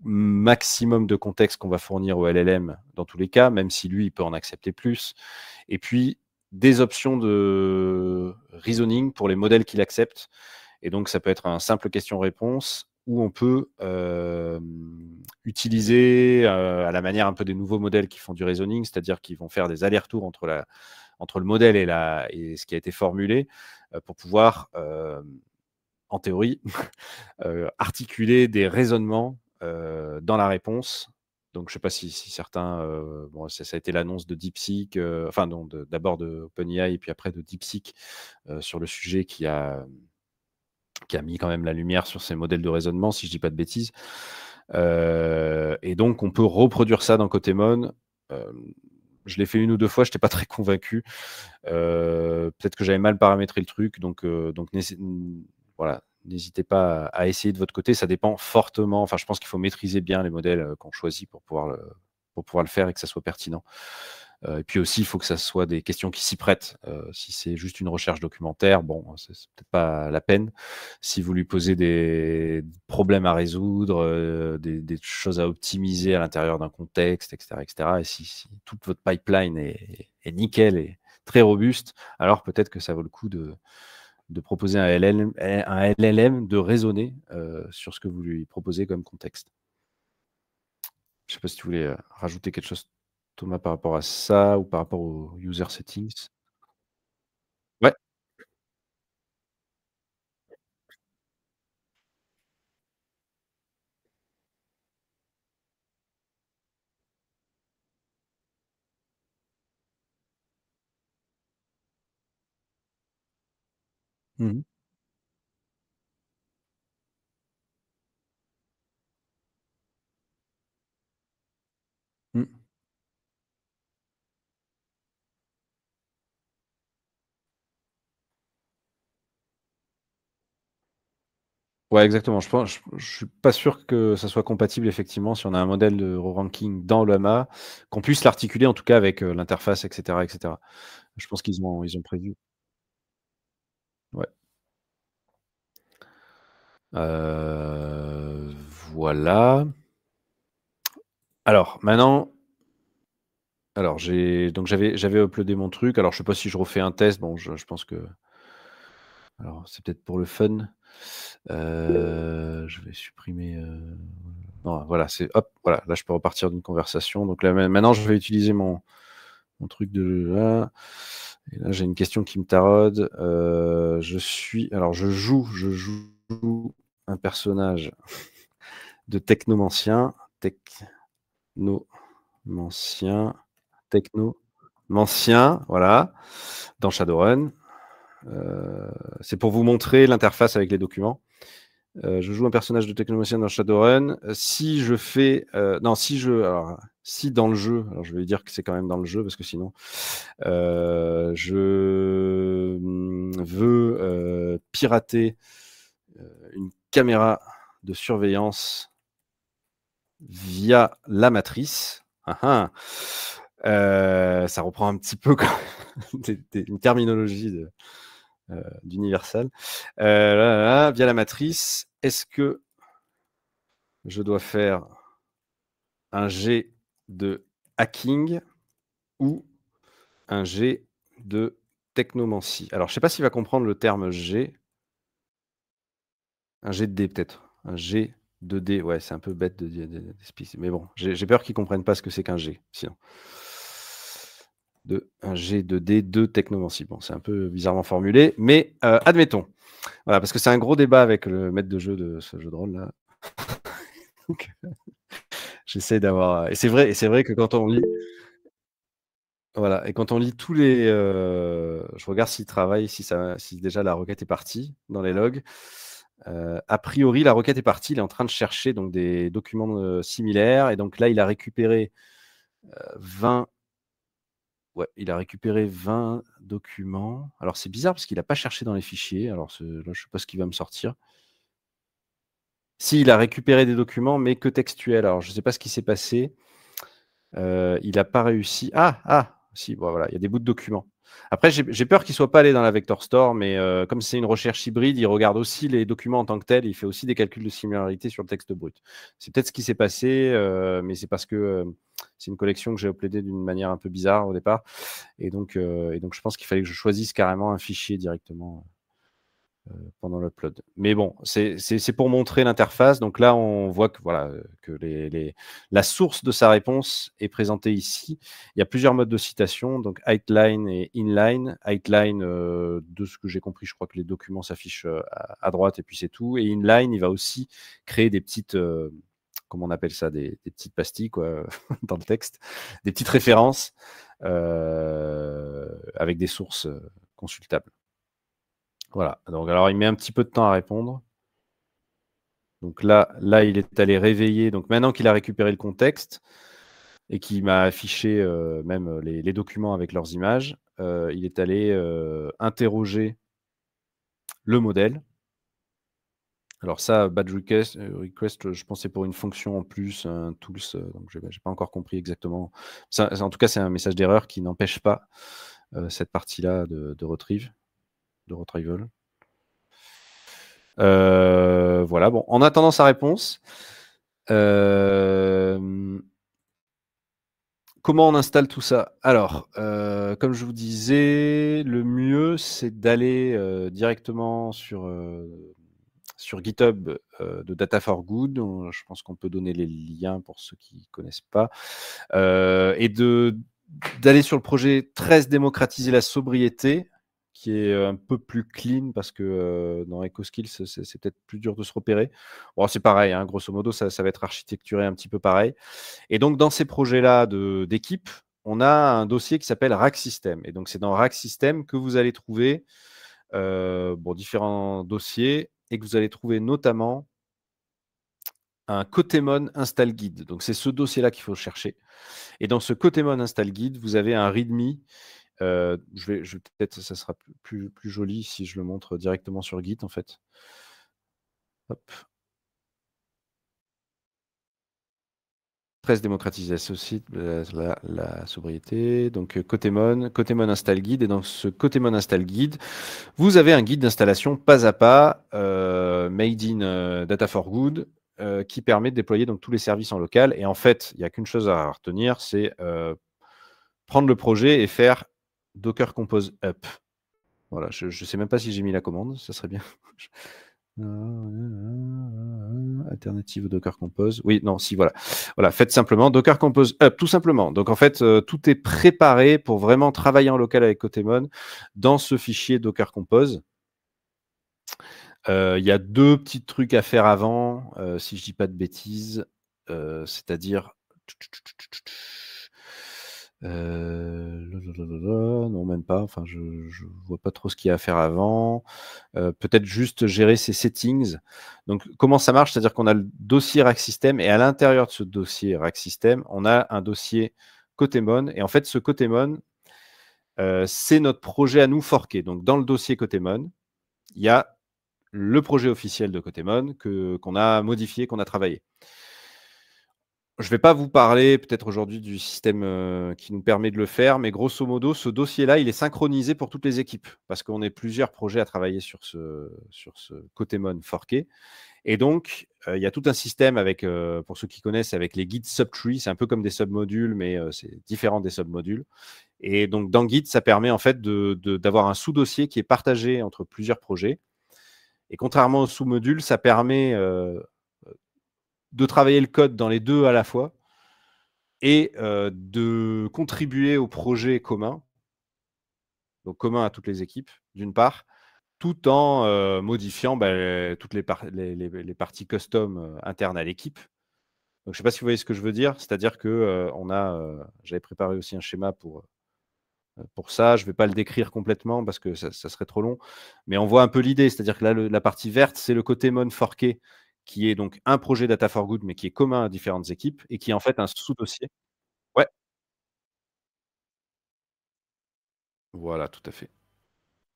maximum de contexte qu'on va fournir au LLM dans tous les cas, même si lui, il peut en accepter plus. Et puis, des options de reasoning pour les modèles qu'il accepte. Et donc, ça peut être un simple question-réponse où on peut utiliser à la manière un peu des nouveaux modèles qui font du reasoning, c'est-à-dire qu'ils vont faire des allers-retours entre le modèle et ce qui a été formulé pour pouvoir, en théorie, articuler des raisonnements dans la réponse. Donc, je ne sais pas si certains... bon, ça a été l'annonce de DeepSeek, enfin non, d'abord de OpenAI et puis après de DeepSeek sur le sujet qui a mis quand même la lumière sur ces modèles de raisonnement, si je ne dis pas de bêtises. Et donc, on peut reproduire ça dans Cotemon. Je l'ai fait une ou deux fois, je n'étais pas très convaincu. Peut-être que j'avais mal paramétré le truc, donc voilà, n'hésitez pas à essayer de votre côté. Ça dépend fortement. Enfin, je pense qu'il faut maîtriser bien les modèles qu'on choisit pour pouvoir le faire et que ça soit pertinent. Et puis aussi, il faut que ça soit des questions qui s'y prêtent. Si c'est juste une recherche documentaire, bon, c'est peut-être pas la peine. Si vous lui posez des problèmes à résoudre, des choses à optimiser à l'intérieur d'un contexte, etc., etc., et si toute votre pipeline est nickel et très robuste, alors peut-être que ça vaut le coup de proposer un LLM de raisonner sur ce que vous lui proposez comme contexte. Je ne sais pas si tu voulais rajouter quelque chose, Thomas, par rapport à ça ou par rapport aux user settings. Ouais. Mmh. Mmh. Ouais, exactement. Je suis pas sûr que ça soit compatible effectivement si on a un modèle de ranking dans Llama, qu'on puisse l'articuler en tout cas avec l'interface, et cetera, et cetera. Je pense qu'ils ont prévu. Ouais. Heu, voilà. Alors maintenant, j'avais uploadé mon truc. Alors je sais pas si je refais un test. Bon, je pense que... Alors c'est peut-être pour le fun. Je vais supprimer, non, voilà, c'est hop, voilà, là je peux repartir d'une conversation. Donc là maintenant je vais utiliser mon truc de là. Et là j'ai une question qui me taraude. Je joue un personnage de technomancien, technomancien, voilà, dans Shadowrun. C'est pour vous montrer l'interface avec les documents. Je joue un personnage de technomacien dans Shadowrun. Si je fais... non, si dans le jeu, alors je vais dire que c'est quand même dans le jeu, parce que sinon, je veux pirater une caméra de surveillance via la matrice. Ça reprend un petit peu une terminologie d'Universal. Via la matrice, est-ce que je dois faire un jet de hacking ou un jet de technomancie? Alors, je ne sais pas s'il va comprendre le terme jet. Un jet de dés, peut-être. Un jet 2D, ouais, c'est un peu bête d'expliquer. Mais bon, j'ai peur qu'ils ne comprennent pas ce que c'est qu'un G, sinon. Un G, 2D, 2 technomancie. Bon, c'est un peu bizarrement formulé, mais admettons. Voilà, parce que c'est un gros débat avec le maître de jeu de ce jeu de rôle là. Donc, j'essaie d'avoir. Et c'est vrai que quand on lit. Voilà, et quand on lit tous les. Je regarde s'il travaille, si déjà la requête est partie dans les logs. A priori, la requête est partie, il est en train de chercher donc, des documents similaires. Et donc là, il a récupéré 20. Ouais, il a récupéré 20 documents. Alors, c'est bizarre parce qu'il n'a pas cherché dans les fichiers. Alors, là, je ne sais pas ce qu'il va me sortir. Si, il a récupéré des documents, mais que textuels. Alors, je ne sais pas ce qui s'est passé. Il n'a pas réussi. Si, bon, voilà, il y a des bouts de documents. Après, j'ai peur qu'il ne soit pas allé dans la Vector Store, mais comme c'est une recherche hybride, il regarde aussi les documents en tant que tels. Il fait aussi des calculs de similarité sur le texte brut. C'est peut-être ce qui s'est passé, mais c'est parce que c'est une collection que j'ai uploadée d'une manière un peu bizarre au départ. Et donc, je pense qu'il fallait que je choisisse carrément un fichier directement pendant l'upload. Mais bon, c'est pour montrer l'interface. Donc là, on voit que, voilà, que la source de sa réponse est présentée ici. Il y a plusieurs modes de citation, donc outline et inline. Outline, de ce que j'ai compris, je crois que les documents s'affichent à droite et puis c'est tout. Et inline, il va aussi créer des petites... comment on appelle ça, des petites pastilles quoi, dans le texte, des petites références avec des sources consultables. Voilà, donc alors il met un petit peu de temps à répondre. Donc là, il est allé réveiller. Donc maintenant qu'il a récupéré le contexte et qu'il m'a affiché même les documents avec leurs images, il est allé interroger le modèle. Alors ça, badge request, je pense c'est pour une fonction en plus, un tools, donc je n'ai pas encore compris exactement. En tout cas, c'est un message d'erreur qui n'empêche pas cette partie-là de retrieval. Voilà, bon, en attendant sa réponse, comment on installe tout ça? Alors, comme je vous disais, le mieux, c'est d'aller directement sur GitHub de Data for Good. Je pense qu'on peut donner les liens pour ceux qui ne connaissent pas. Et d'aller sur le projet 13 démocratiser la sobriété, qui est un peu plus clean parce que dans EcoSkills, c'est peut-être plus dur de se repérer. Bon, c'est pareil, hein, grosso modo, ça va être architecturé un petit peu pareil. Et donc, dans ces projets-là d'équipe, on a un dossier qui s'appelle Rack System. Et donc, c'est dans Rack System que vous allez trouver différents dossiers et que vous allez trouver notamment un Kotemon Install Guide. Donc, c'est ce dossier-là qu'il faut chercher. Et dans ce Kotemon Install Guide, vous avez un README. Peut-être, ça sera plus joli si je le montre directement sur Git, en fait. Hop. 13 démocratiser la sobriété. Donc, Kotemon Install Guide. Et dans ce Kotemon Install Guide, vous avez un guide d'installation pas à pas, made in Data for Good, qui permet de déployer donc tous les services en local. Et en fait, il n'y a qu'une chose à retenir, c'est prendre le projet et faire Docker Compose Up. Voilà, je ne sais même pas si j'ai mis la commande, ça serait bien. Alternative au Docker Compose. Oui, non, si, voilà. Voilà, faites simplement Docker Compose Up, tout simplement. Donc, en fait, tout est préparé pour vraiment travailler en local avec Kotemon dans ce fichier Docker Compose. Il y a 2 petits trucs à faire avant, si je dis pas de bêtises, c'est-à-dire non, même pas. Enfin, je vois pas trop ce qu'il y a à faire avant. Peut-être juste gérer ses settings. Donc, comment ça marche? C'est-à-dire qu'on a le dossier Rack System et à l'intérieur de ce dossier Rack System, on a un dossier Kotemon. Et en fait, ce Kotemon, c'est notre projet à nous forquer. Donc, dans le dossier Kotemon, il y a le projet officiel de Kotemon qu'on a modifié, qu'on a travaillé. Je ne vais pas vous parler peut-être aujourd'hui du système qui nous permet de le faire, mais grosso modo, ce dossier-là, il est synchronisé pour toutes les équipes parce qu'on est plusieurs projets à travailler sur ce Kotemon forké. Et donc, il y a tout un système avec, pour ceux qui connaissent, avec les Git subtrees. C'est un peu comme des submodules, mais c'est différent des submodules. Et donc, dans Git, ça permet en fait d'avoir un sous-dossier qui est partagé entre plusieurs projets. Et contrairement au sous-module, ça permet de travailler le code dans les deux à la fois et de contribuer au projet commun, donc commun à toutes les équipes, d'une part, tout en modifiant toutes les parties custom internes à l'équipe. Donc, je ne sais pas si vous voyez ce que je veux dire, c'est-à-dire que j'avais préparé aussi un schéma pour ça. Je ne vais pas le décrire complètement parce que ça serait trop long, mais on voit un peu l'idée, c'est-à-dire que là, la partie verte, c'est le côté Mon forké, qui est donc un projet Data for Good, mais qui est commun à différentes équipes et qui est en fait un sous-dossier. Ouais, voilà, tout à fait.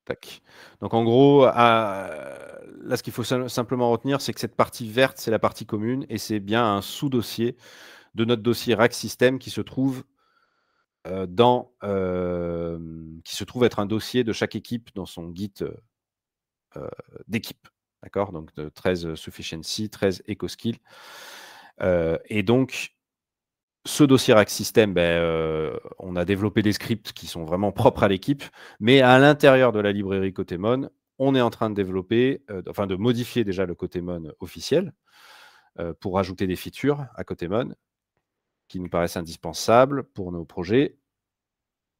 Tac. Donc en gros, là, ce qu'il faut simplement retenir, c'est que cette partie verte, c'est la partie commune et c'est bien un sous-dossier de notre dossier Rack System qui se trouve qui se trouve être un dossier de chaque équipe dans son Git d'équipe. D'accord? Donc de 13 Sufficiency, 13 EcoSkill. Et donc, ce dossier Rack System, on a développé des scripts qui sont vraiment propres à l'équipe, mais à l'intérieur de la librairie Kotemon, on est en train de développer, de modifier déjà le Kotemon officiel pour ajouter des features à Kotemon qui nous paraissent indispensables pour nos projets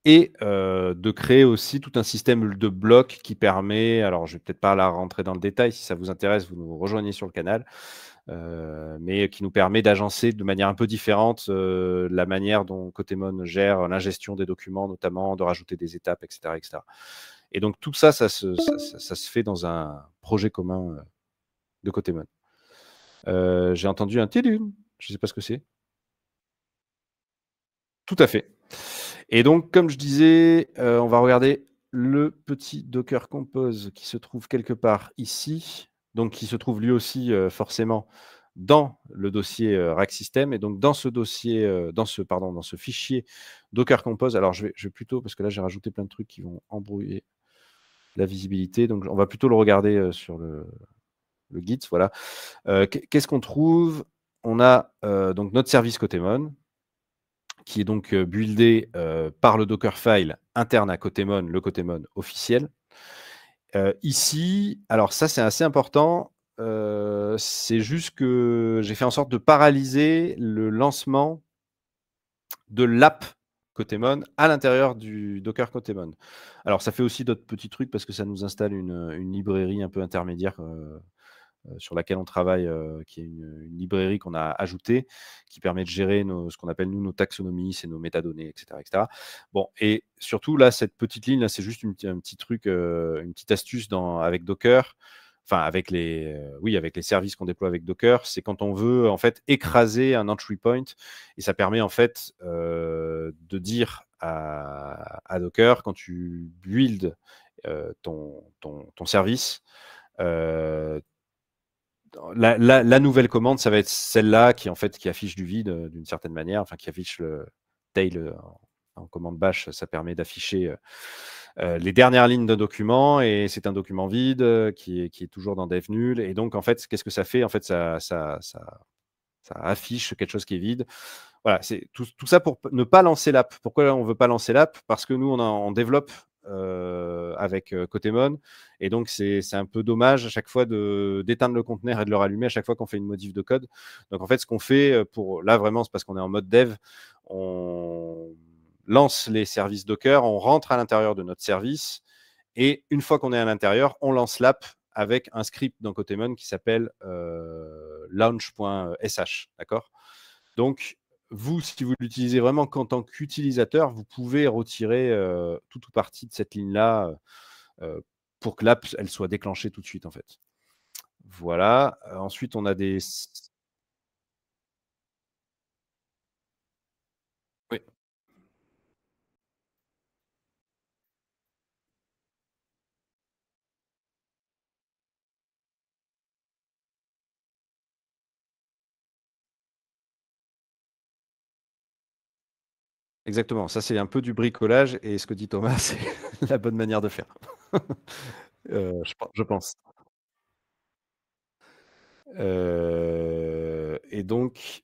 et de créer aussi tout un système de blocs qui permet, alors je ne vais peut-être pas là rentrer dans le détail, si ça vous intéresse, vous nous rejoignez sur le canal, mais qui nous permet d'agencer de manière un peu différente la manière dont Kotemon gère l'ingestion des documents, notamment de rajouter des étapes, etc. etc. Et donc tout ça, ça se fait dans un projet commun de Kotemon. J'ai entendu un télum, je ne sais pas ce que c'est. Tout à fait. Et donc, comme je disais, on va regarder le petit Docker Compose qui se trouve quelque part ici, donc qui se trouve lui aussi forcément dans le dossier Rack System. Et donc, dans ce dossier, dans ce fichier Docker Compose, alors je vais plutôt, parce que là, j'ai rajouté plein de trucs qui vont embrouiller la visibilité. Donc, on va plutôt le regarder sur le Git. Voilà. Qu'est-ce qu'on trouve? On a donc notre service Kotemon, qui est donc buildé par le Dockerfile interne à Kotemon, le Kotemon officiel. Ici, alors ça c'est assez important, c'est juste que j'ai fait en sorte de paralyser le lancement de l'app Kotemon à l'intérieur du Docker Kotemon. Alors ça fait aussi d'autres petits trucs parce que ça nous installe une librairie un peu intermédiaire sur laquelle on travaille, qui est une librairie qu'on a ajoutée, qui permet de gérer ce qu'on appelle nous nos taxonomies, c'est nos métadonnées, etc., etc. Bon, et surtout là, cette petite ligne là, c'est juste un petit truc, une petite astuce avec Docker. Enfin, avec avec les services qu'on déploie avec Docker, c'est quand on veut en fait écraser un entry point, et ça permet en fait de dire à Docker, quand tu builds ton service, la nouvelle commande, ça va être celle-là qui affiche du vide d'une certaine manière, enfin qui affiche le tail en commande bash, ça permet d'afficher les dernières lignes d'un document, et c'est un document vide qui est toujours dans dev nul. Et donc en fait, qu'est-ce que ça fait? En fait, ça affiche quelque chose qui est vide. Voilà, c'est tout ça pour ne pas lancer l'app. Pourquoi on ne veut pas lancer l'app? Parce que nous, on développe avec Kotemon, et donc c'est un peu dommage à chaque fois d'éteindre le conteneur et de le rallumer à chaque fois qu'on fait une modif de code. Donc en fait, ce qu'on fait là vraiment, c'est parce qu'on est en mode dev, on lance les services Docker, on rentre à l'intérieur de notre service, et une fois qu'on est à l'intérieur, on lance l'app avec un script dans Kotemon qui s'appelle launch.sh. D'accord? Donc, vous, si vous l'utilisez vraiment qu'en tant qu'utilisateur, vous pouvez retirer tout ou partie de cette ligne-là pour que l'app elle soit déclenchée tout de suite, en fait. Voilà. Ensuite, on a des... Oui, exactement. Ça, c'est un peu du bricolage, et ce que dit Thomas, c'est la bonne manière de faire. Je pense. Et donc,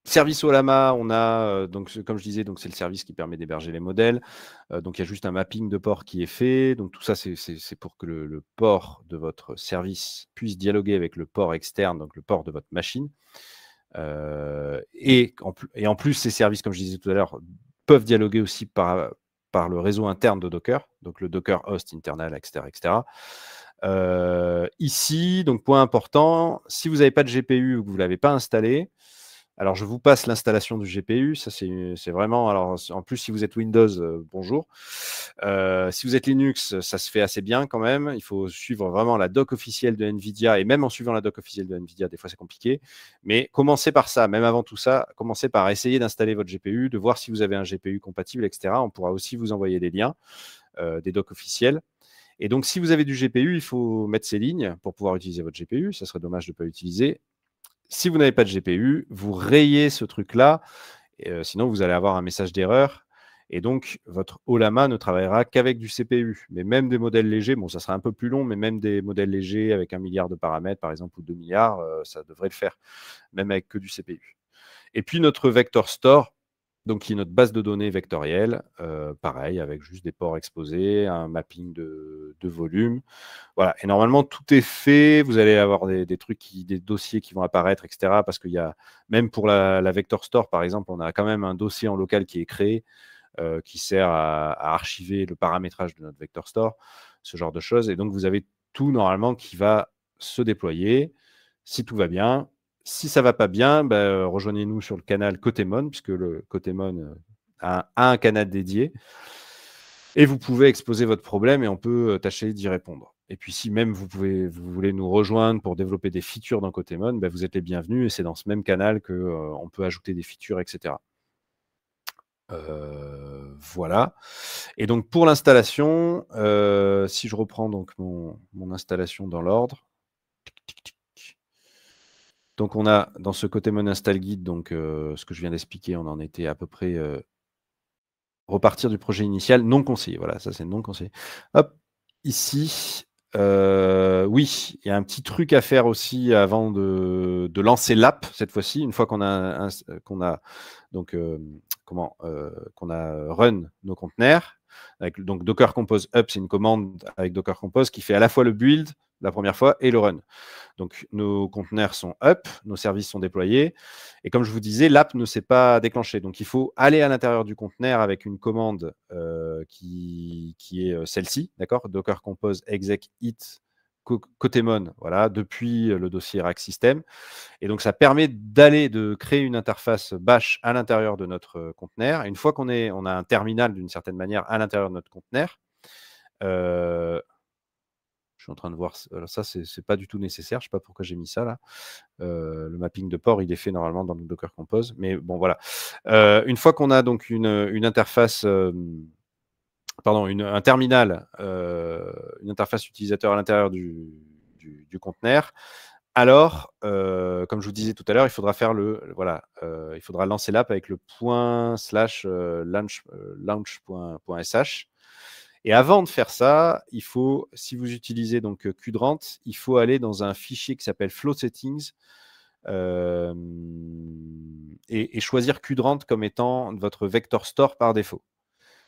service Olama, on a, donc, comme je disais, donc c'est le service qui permet d'héberger les modèles. Donc, il y a juste un mapping de port qui est fait. Donc, tout ça, c'est pour que le port de votre service puisse dialoguer avec le port externe, donc le port de votre machine. Et en plus, ces services, comme je disais tout à l'heure, peuvent dialoguer aussi par le réseau interne de Docker, donc le Docker host internal, etc. etc. Ici, donc point important, si vous n'avez pas de GPU ou que vous ne l'avez pas installé, alors je vous passe l'installation du GPU, ça c'est vraiment, alors en plus si vous êtes Windows, bonjour. Si vous êtes Linux, ça se fait assez bien quand même, il faut suivre vraiment la doc officielle de NVIDIA, et même en suivant la doc officielle de NVIDIA, des fois c'est compliqué, mais commencez par ça, même avant tout ça, commencez par essayer d'installer votre GPU, de voir si vous avez un GPU compatible, etc. On pourra aussi vous envoyer des liens, des docs officiels. Et donc, si vous avez du GPU, il faut mettre ces lignes pour pouvoir utiliser votre GPU. Ça serait dommage de ne pas l'utiliser. Si vous n'avez pas de GPU, vous rayez ce truc-là. Sinon, vous allez avoir un message d'erreur. Et donc, votre Olama ne travaillera qu'avec du CPU. Mais même des modèles légers, bon, ça sera un peu plus long, mais même des modèles légers avec 1 milliard de paramètres, par exemple, ou 2 milliards, ça devrait le faire, même avec que du CPU. Et puis, notre Vector Store, donc qui est notre base de données vectorielle, pareil, avec juste des ports exposés, un mapping de volume. Voilà. Et normalement, tout est fait. Vous allez avoir des trucs, des dossiers qui vont apparaître, etc. Parce qu'il y a, même pour la Vector Store, par exemple, on a quand même un dossier en local qui est créé, qui sert à archiver le paramétrage de notre Vector Store, ce genre de choses. Et donc, vous avez tout normalement qui va se déployer, si tout va bien. Si ça ne va pas bien, rejoignez-nous sur le canal Cotemon, puisque le Cotemon a un canal dédié. Et vous pouvez exposer votre problème et on peut tâcher d'y répondre. Et puis, si même vous voulez nous rejoindre pour développer des features dans Cotemon, vous êtes les bienvenus. Et c'est dans ce même canal qu'on peut ajouter des features, etc. Voilà. Et donc, pour l'installation, si je reprends donc mon installation dans l'ordre. Donc, on a dans ce Cotemon Install Guide, donc, ce que je viens d'expliquer, on en était à peu près repartir du projet initial, non conseillé. Voilà, ça c'est non conseillé. Hop, ici, oui, il y a un petit truc à faire aussi avant de lancer l'app cette fois-ci, une fois qu'on a donc qu'on a run nos conteneurs. Donc Docker Compose Up, c'est une commande avec Docker Compose qui fait à la fois le build la première fois et le run. Donc, nos conteneurs sont up, nos services sont déployés. Et comme je vous disais, l'app ne s'est pas déclenchée. Donc, il faut aller à l'intérieur du conteneur avec une commande qui est celle-ci, d'accord, Docker Compose exec it Cotemon, voilà, depuis le dossier rack system. Et donc, ça permet de créer une interface bash à l'intérieur de notre conteneur. Une fois qu'on a un terminal d'une certaine manière à l'intérieur de notre conteneur, je suis en train de voir. Alors ça, c'est pas du tout nécessaire. Je sais pas pourquoi j'ai mis ça là. Le mapping de port, il est fait normalement dans le Docker Compose. Mais bon, voilà. Une fois qu'on a donc une interface, pardon, un terminal, une interface utilisateur à l'intérieur du conteneur, alors, comme je vous disais tout à l'heure, il faudra faire il faudra lancer l'app avec le /launch.sh. Et avant de faire ça, il faut, si vous utilisez donc Qdrant, il faut aller dans un fichier qui s'appelle Flow Settings et choisir Qdrant comme étant votre vector store par défaut.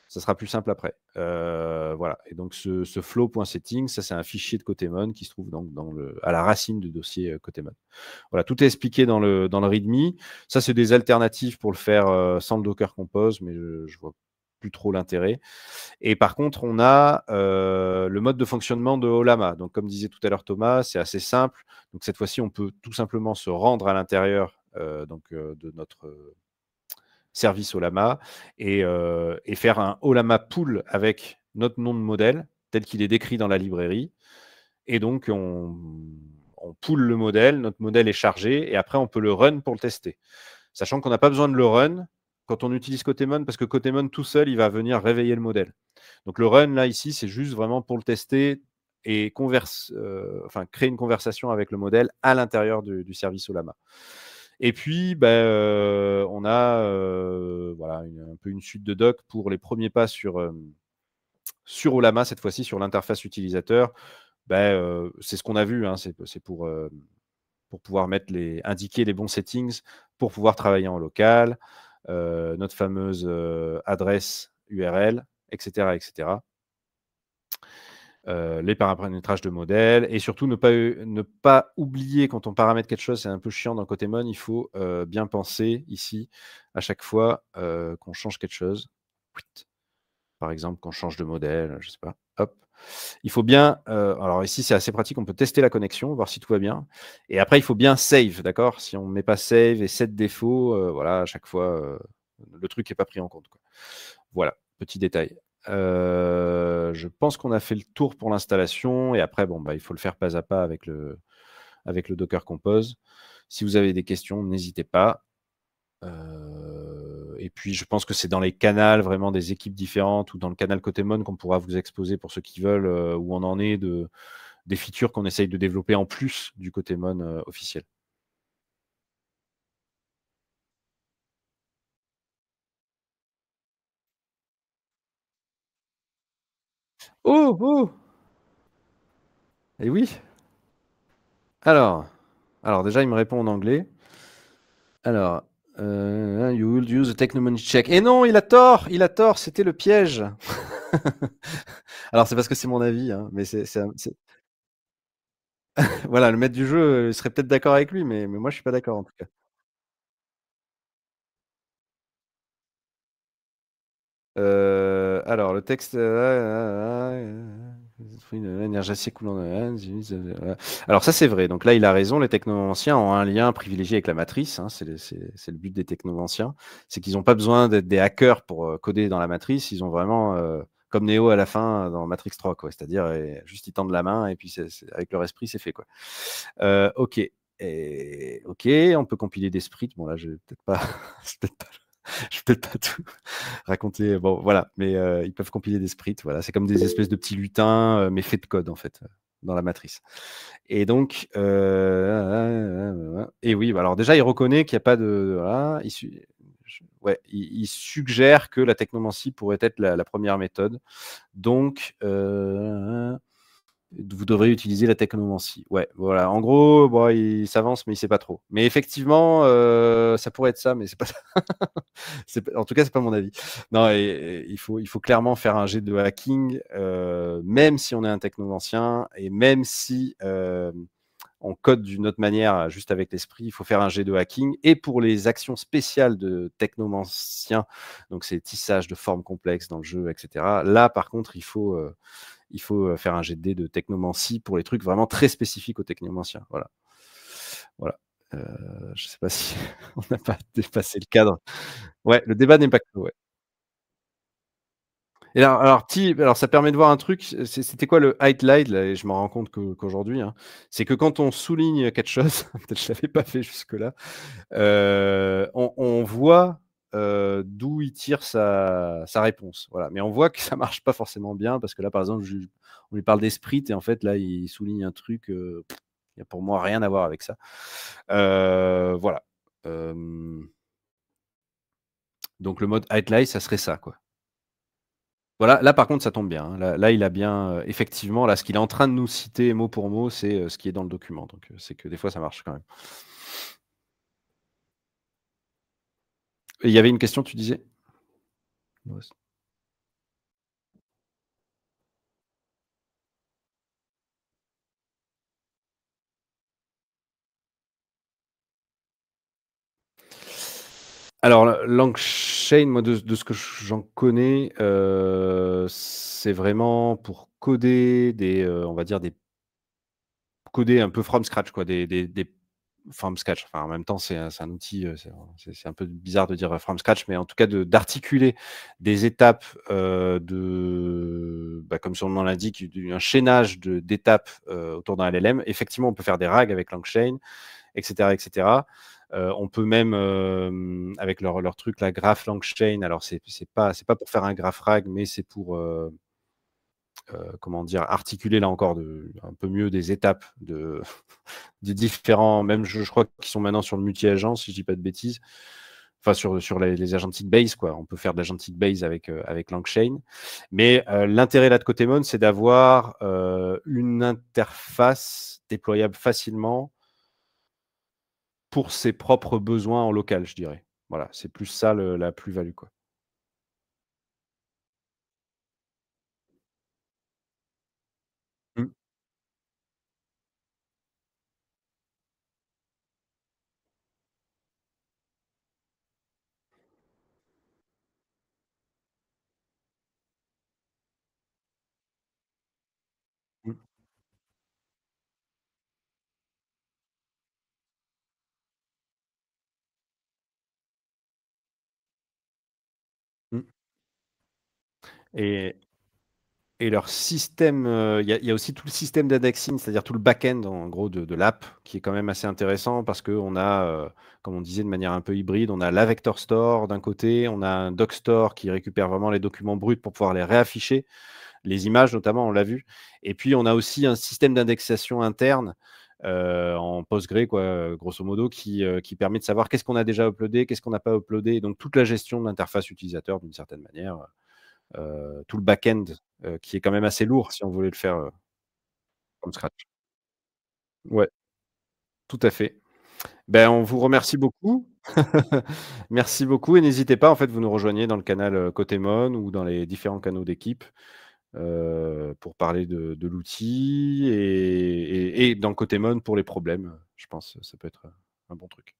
Ça sera plus simple après. Voilà. Et donc, ce flow.settings, ça, c'est un fichier de Cotemon qui se trouve donc à la racine du dossier Cotemon. Voilà, tout est expliqué dans le README. Ça, c'est des alternatives pour le faire sans le Docker Compose, mais je vois plus trop l'intérêt. Et par contre, on a le mode de fonctionnement de Olama. Donc, comme disait tout à l'heure Thomas, c'est assez simple. Donc, cette fois-ci, on peut tout simplement se rendre à l'intérieur de notre service Olama et faire un Olama pool avec notre nom de modèle tel qu'il est décrit dans la librairie. Et donc, on pool le modèle, notre modèle est chargé et après, on peut le run pour le tester. Sachant qu'on n'a pas besoin de le run quand on utilise Cotemon parce que Cotemon tout seul, il va venir réveiller le modèle. Donc, le run, là, ici, c'est juste vraiment pour le tester et créer une conversation avec le modèle à l'intérieur du service Olama. Et puis, on a voilà, un peu une suite de docs pour les premiers pas sur Olama, cette fois-ci, sur l'interface utilisateur. C'est ce qu'on a vu, hein, c'est pour pouvoir indiquer les bons settings, pour pouvoir travailler en local, notre fameuse adresse URL, etc., etc. les paramétrages de modèles et surtout ne pas oublier quand on paramètre quelque chose, c'est un peu chiant dans Cotemon, il faut, bien penser ici à chaque fois, qu'on change quelque chose. Par exemple, qu'on change de modèle, je sais pas, hop. Il faut bien, alors ici c'est assez pratique, on peut tester la connexion, voir si tout va bien et après il faut bien save, d'accord? Si on ne met pas save et set défaut, voilà, à chaque fois, le truc est pas pris en compte, quoi. Voilà, petit détail. Je pense qu'on a fait le tour pour l'installation et après bon, bah, il faut le faire pas à pas avec le Docker Compose. Si vous avez des questions, n'hésitez pas. Et puis je pense que c'est dans les canals vraiment des équipes différentes ou dans le canal Cotemon qu'on pourra vous exposer pour ceux qui veulent, où on en est des features qu'on essaye de développer en plus du Cotemon, officiel. Oh! Oh! Et oui! Alors alors déjà il me répond en anglais. Alors, you will use a technomoney check. Et non, il a tort, c'était le piège. Alors c'est parce que c'est mon avis, hein, mais voilà, le maître du jeu, serait peut-être d'accord avec lui, mais moi je suis pas d'accord en tout cas. Alors le texte, une énergie assez coulant. Alors ça c'est vrai. Donc là il a raison. Les technomanciens ont un lien privilégié avec la matrice, hein, c'est le but des technomanciens, c'est qu'ils n'ont pas besoin d'être des hackers pour coder dans la matrice. Ils ont vraiment comme Neo à la fin dans Matrix 3, quoi. C'est-à-dire juste ils tendent la main et puis avec leur esprit c'est fait, quoi. Ok. Ok, on peut compiler des sprites. Bon là je vais peut-être pas, c'est peut-être pas je vais peut-être pas tout raconter. Bon, voilà, mais ils peuvent compiler des sprites. Voilà, c'est comme des espèces de petits lutins, mais faits de code en fait, dans la matrice. Et donc, et oui, bah, alors déjà, il reconnaît qu'il n'y a pas de, voilà, ouais, il suggère que la technomancie pourrait être la première méthode. Donc, vous devrez utiliser la technomancie. Ouais, voilà. En gros, bon, il s'avance, mais il sait pas trop. Mais effectivement, ça pourrait être ça, mais c'est pas ça. En tout cas, c'est pas mon avis. Non, et il faut clairement faire un jet de hacking, même si on est un technomancien et même si on code d'une autre manière, juste avec l'esprit, il faut faire un jet de hacking. Et pour les actions spéciales de technomancien, donc c'est tissage de formes complexes dans le jeu, etc. Là, par contre, il faut faire un jet de dés de technomancie pour les trucs vraiment très spécifiques aux technomanciens. Voilà. Voilà. Je sais pas si on n'a pas dépassé le cadre. Ouais, le débat n'est pas clos, ouais. Et alors ça permet de voir un truc, c'était quoi le highlight là? Et je me rends compte qu'aujourd'hui, hein, c'est que quand on souligne quelque chose, peut-être je l'avais pas fait jusque-là, on voit, d'où il tire sa réponse. Voilà, mais on voit que ça marche pas forcément bien parce que là, par exemple, on lui parle d'esprit et en fait là, il souligne un truc, qui a pour moi rien à voir avec ça. Voilà. Hem, donc le mode highlight, ça serait ça, quoi. Voilà, là par contre ça tombe bien, hein. Là il a bien, effectivement là ce qu'il est en train de nous citer mot pour mot, c'est, ce qui est dans le document. Donc, c'est que des fois ça marche quand même. Et il y avait une question, tu disais? Ouais. Alors LangChain, moi de ce que j'en connais, c'est vraiment pour coder on va dire coder un peu from scratch quoi, des from scratch. Enfin, en même temps, c'est un outil, c'est un peu bizarre de dire, from scratch, mais en tout cas d'articuler des étapes, comme son nom l'indique, un chaînage d'étapes, autour d'un LLM. Effectivement, on peut faire des RAG avec LangChain et cetera et cetera. On peut même, avec leur truc là, Graph LangChain, alors c'est pas pour faire un graph RAG, mais c'est pour, comment dire? Articuler là encore un peu mieux des étapes des différents, même je crois qu'ils sont maintenant sur le multi-agent, si je dis pas de bêtises. Enfin sur les agentic base quoi. On peut faire de l'agentic base avec LangChain. Mais, l'intérêt là de Cotemon, c'est d'avoir, une interface déployable facilement pour ses propres besoins en local, je dirais. Voilà, c'est plus ça la plus-value, quoi. et et leur système, il y a aussi tout le système d'indexing, c'est-à-dire tout le back-end en gros de l'app qui est quand même assez intéressant parce qu'on a, comme on disait de manière un peu hybride, on a la vector store d'un côté, on a un doc store qui récupère vraiment les documents bruts pour pouvoir les réafficher, les images notamment, on l'a vu et puis on a aussi un système d'indexation interne, en Postgre quoi, grosso modo qui permet de savoir qu'est-ce qu'on a déjà uploadé, qu'est-ce qu'on n'a pas uploadé, donc toute la gestion de l'interface utilisateur d'une certaine manière, tout le back-end, qui est quand même assez lourd si on voulait le faire, from scratch. Ouais, tout à fait. Ben, on vous remercie beaucoup. Merci beaucoup et n'hésitez pas, en fait, vous nous rejoignez dans le canal, Cotemon ou dans les différents canaux d'équipe, pour parler de l'outil et dans Cotemon pour les problèmes, je pense, ça peut être, un bon truc.